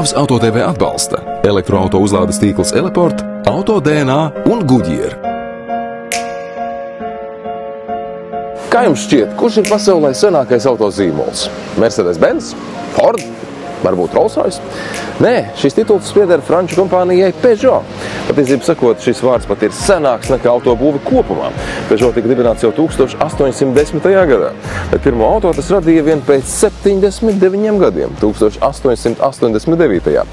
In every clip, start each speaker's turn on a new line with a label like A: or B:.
A: Liepājas Auto TV atbalsta elektroauto uzlādes tīkls Eleport, Auto DNA un Goodyear.
B: Kā jums šķiet, kurš ir pasaulē senākais autozīmols? Mercedes-Benz? Ford? Varbūt Rolls-Royce? Nē, šis tituls pieder franču kompānijai Peugeot. Patiesībā sakot, šis vārds pat ir senāks nekā autobūve kopumā. Peugeot tika dibināts jau 1810. gadā, bet pirmo auto tas radīja vien pēc 79 gadiem, 1889.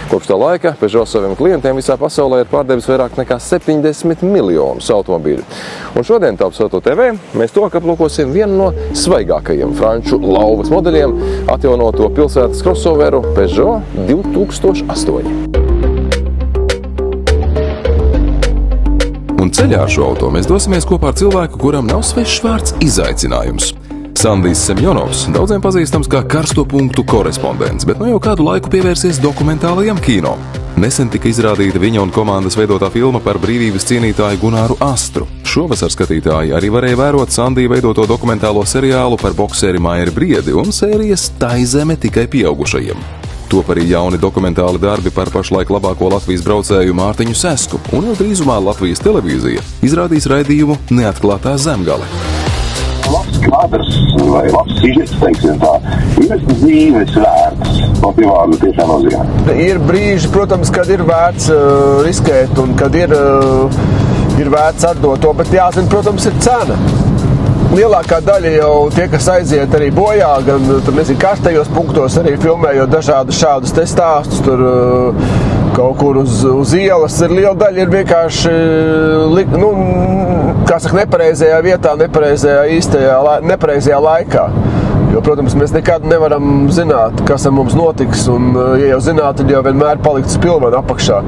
B: Kopš tā laika Peugeot saviem klientiem visā pasaulē ir pārdevis vairāk nekā 70 miljonus automobīļu. Un šodien Taps Auto TV mēs to aplūkosim vienu no svaigākajiem franču lauvas modeļiem, atjaunoto pilsētas crossoveru Peugeot 2008.
A: Un ceļā ar šo auto mēs dosimies kopā ar cilvēku, kuram nav svešs vārds izaicinājums. Sandijs Semjonovs, daudziem pazīstams kā karsto punktu korespondents, bet jau kādu laiku pievērsies dokumentālajam kino. Nesen tika izrādīta viņa un komandas veidotā filma par brīvības cīnītāju Gunāru Astru. Šovasar skatītāji arī varēja vērot Sandija veidoto dokumentālo seriālu par bokseri Mairu Briedi un sērijas Taizeme tikai pieaugušajiem. Top arī jauni dokumentāli darbi par pašlaik labāko Latvijas braucēju Mārtiņu Sesku, un jau drīzumā Latvijas televīzija izrādīs raidījumu Neatklātā zemgale.
C: Labs kadrs vai labs sižets, teiksim tā, ir dzīves vērts, no privāta tiešā nozīmē.
D: Ir brīži, protams, kad ir vērts riskēt un kad ir vērts atdot to, bet jāzina, protams, ir cena. Lielākā daļa jau tie, kas aiziet arī bojā, gan karstajos punktos arī filmējot dažādus šādus te stāstus, tur kaut kur uz ielas ir liela daļa, ir vienkārši, nepareizajā vietā, nepareizajā laikā. Jo, protams, mēs nekad nevaram zināt, kas ar mums notiks, un, ja jau zināt, tad jau vienmēr palikt spilvena apakšā.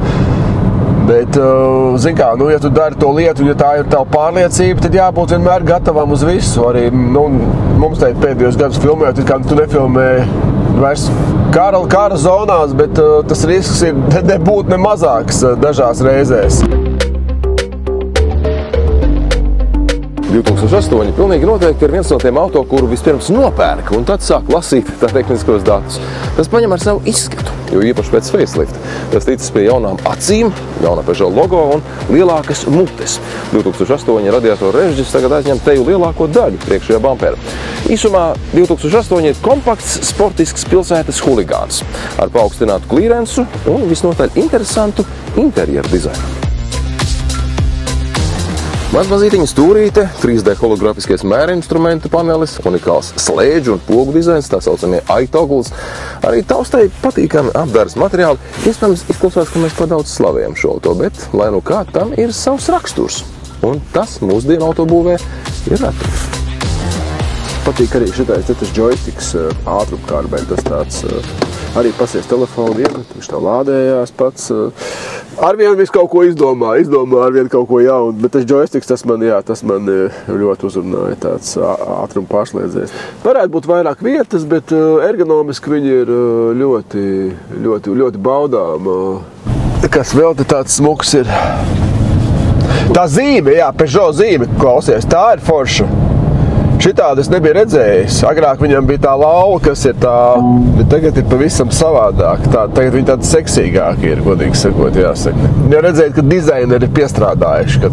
D: Bet, ja tu dari to lietu, un ja tā ir tava pārliecība, tad jābūt vienmēr gatavam uz visu. Arī mums pēdējos gadus filmējot, kā tu nefilmē vairs kara zonās, bet tas risks ir nebūt ne mazāks dažās reizēs.
B: 2008 pilnīgi noteikti ir viens no tiem auto, kuru vispirms nopērk un tad sāk lasīt tā tehniskos datus. Tas paņem ar savu izskatu, jo īpaši pēc facelift. Tas ticis pie jaunām acīm, jauna Peugeot logo un lielākas mutes. 2008 radiatoru režģis tagad aizņem teju lielāko daļu priekšējā bampera. Īsumā 2008 ir kompakts, sportisks pilsētas huligāns ar paaugstinātu klīrensu un visnotaļ interesantu interjeru dizainu. Mazmazītiņa stūrīte, 3D holografiskais mēra instrumentu panelis, unikāls slēdžu un pogu dizains, tā saucamie iToggles, arī taustai patīkami apdāres materiāli. Iespējams, izklausās, ka mēs par daudz slavējam šo auto, bet, lai nu kā, tam ir savs raksturs. Un tas mūsdienu autobūvē ir retums.
D: Patīk arī šitais joysticks ātrumkārbē, tas tāds arī pasies telefonu iemet, viņš tā lādējās pats. Arvien visu kaut ko izdomā arvien kaut ko jaunu, bet tas joysticks, tas man ļoti uzrunāja, tāds ātrumu pārslēdzējs. Varētu būt vairāk vietas, bet ergonomiski viņi ir ļoti, ļoti, ļoti baudām. Kas vēl te tāds smuks ir? Tā zīme, Peugeot zīme, klausies, tā ir forša. Šitādu es nebiju redzējis. Agrāk viņam bija tā lauva, kas ir tā, bet tagad ir pavisam savādāk. Tagad viņi tādi seksīgāki ir, godīgi sakot, jāsaka. Jau redzēt, ka dizaineri ir piestrādājuši, ka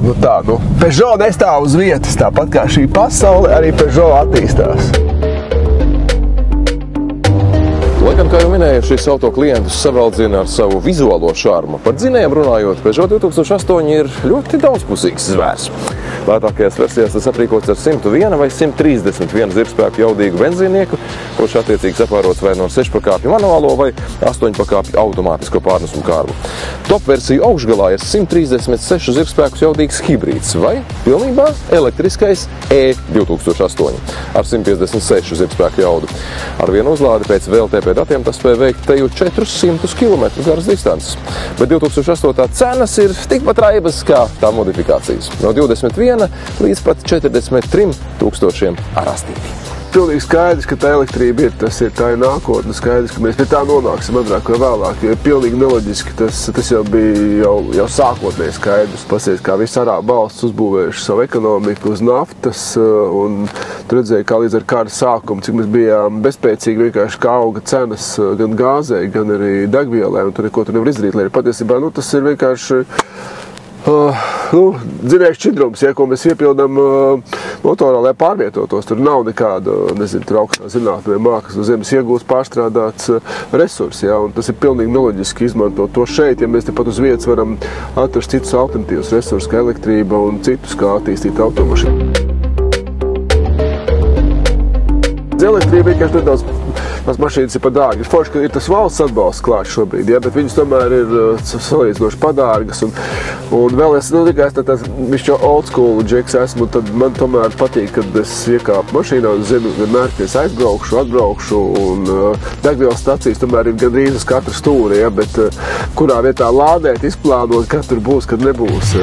D: Peugeot nestāv uz vietas, tāpat kā šī pasaule, arī Peugeot attīstās.
B: Lai gan, kā jau minēju, šis auto klientus savaldzina ar savu vizuālo šarmu. Par dzinējiem runājot, Peugeot 2008 ir ļoti daudzpusīgs zvērs. Lētākajās versijās tas aprīkots ar 101 vai 131 zirgspēku jaudīgu benzīnieku, kurš attiecīgi sapārots vai no 6-pakāpju manuālo vai 8-pakāpju automātisko pārnesumu kārbu. Top versiju augšgalā ir 136 zirgspēkus jaudīgs hibrīds vai pilnībā elektriskais E2008 ar 156 zirgspēku jaudu. Ar vienu uzlādi pēc VLTP datiem tas spēja veikt teju 400 km garas distances. Bet 2008. cenas ir tikpat raibas kā tā modifikācijas. No 21 līdz pat 43 tūkstošiem ar astīti.
D: pilnīgi skaidrs, ka tā elektrība ir, tā ir nākotne, skaidrs, ka mēs pie tā nonāksim agrāk vai vēlāk, jo ir pilnīgi neloģiski, tas jau bija jau sākotnēji skaidrs. Pasies, kā visi arābu valsts uzbūvējuši savu ekonomiku uz naftas, un tu redzēji, kā līdz ar kara sākumu, cik mēs bijām bezspēcīgi vienkārši kā auga cenas gan gāzei, gan arī degvielai, un tur neko tu nevar izdarīt, lai arī patiesībā, tas ir vienkārši dzinējs šķidrums, ko mēs iepildām motorā, lai pārvietotos. Tur nav nekāda, tur augstā zinātnē mākslas no zemes iegūst pārstrādāts resursi, un tas ir pilnīgi neloģiski izmantot to šeit, ja mēs tepat uz vietas varam atrast citus alternatīvus resursus, kā elektrība un citus, kā attīstīt automašīnu. Elektrība vienkārši nedaudz tās mašīnas ir padārgas. Forši, ka ir tas valsts atbalsts klāts šobrīd, bet viņas tomēr ir salīdzinoši padārgas. Un vēl es tikai tāds višķo old school džeks esmu, tad man tomēr patīk, kad es iekāpu mašīnā un zinu, vienmēr, ka es aizbraukšu, atbraukšu, un degvielas stacijas tomēr ir gandrīz uz katru stūri, bet kurā vietā lādēt, izplānot, kad tur būs, kad nebūs.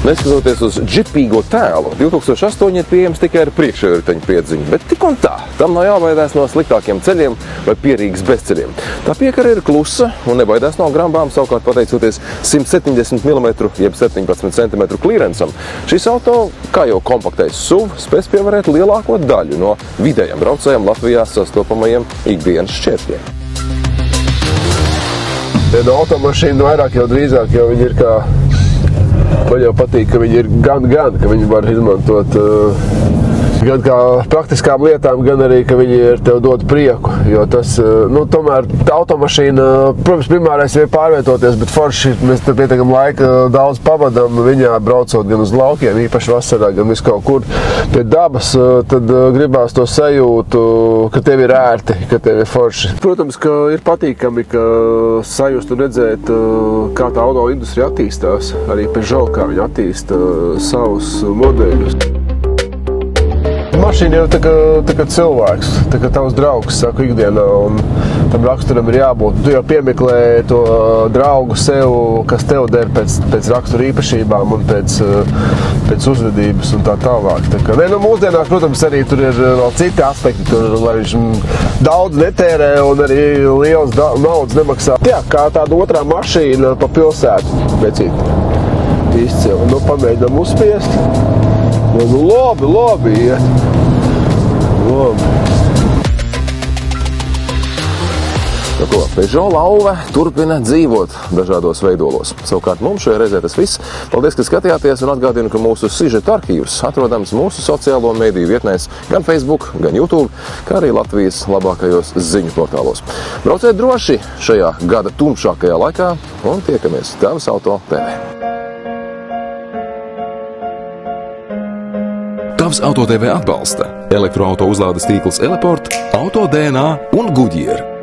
B: Neskatoties uz džipīgo tēlu, 2008 ir pieejams tikai ar priekšējo riteņu piedziņu, bet tik un tā, tam nav jābaidās no sliktākiem ceļiem vai pierīgas bezceļiem. Tā piekara ir klusa un nebaidās no grambām, savukārt pateicoties 170 mm jeb 17 cm klīrencam. Šis auto, kā jau kompaktais SUV, spēs pievarēt lielāko daļu no vidējiem braucējiem Latvijā sastopamajiem ikdienas šķēršļiem.
D: Automašīna vairāk jau drīzāk, jo viņi ir kā man jau patīk, ka viņi ir gan, ka viņi var izmantot gan kā praktiskām lietām, gan arī, ka viņi ir tev dod prieku, jo tas, tomēr tā automašīna, protams, primārais ir pārvietoties, bet forši mēs te pietiekam laika daudz pavadam viņā, braucot gan uz laukiem, īpaši vasarā, gan visu kaut kur pie dabas, tad gribās to sajūtu, ka tev ir ērti, ka tev ir forši. Protams, ka ir patīkami, ka sajust un redzēt, kā tā auto industrija attīstās, arī Peugeot, kā viņi attīsta savus modeļus. Mašīna jau tā kā cilvēks, tā kā tavs draugs, saku, ikdienā, un tam raksturam ir jābūt. Tu jau piemeklē to draugu sev, kas tev der pēc rakstura īpašībām un pēc uzvedības un tā tālāk. Tā kā, mūsdienās, protams, arī tur ir vēl citi aspekti, tur, lai viņš daudz netērē un arī liels naudas nemaksā. Jā, kā tāda otrā mašīna pa pilsētu, vecīt, izcili. Pamēģinām uzspiest. Labi, iet. Labi.
B: Peugeot lauve turpina dzīvot dažādos veidolos. Savukārt mums šajā reizē tas viss. Paldies, ka skatījāties, un atgādinu, ka mūsu sižeta arhīvs atrodams mūsu sociālo mediju vietnēs gan Facebook, gan YouTube, kā arī Latvijas labākajos ziņu portālos. Brauciet droši šajā gada tumšākajā laikā un tiekamies Tavs Auto TV.
A: Tavs Auto TV atbalsta elektroauto uzlādes tīkls Eleport, Auto DNA un Goodyear.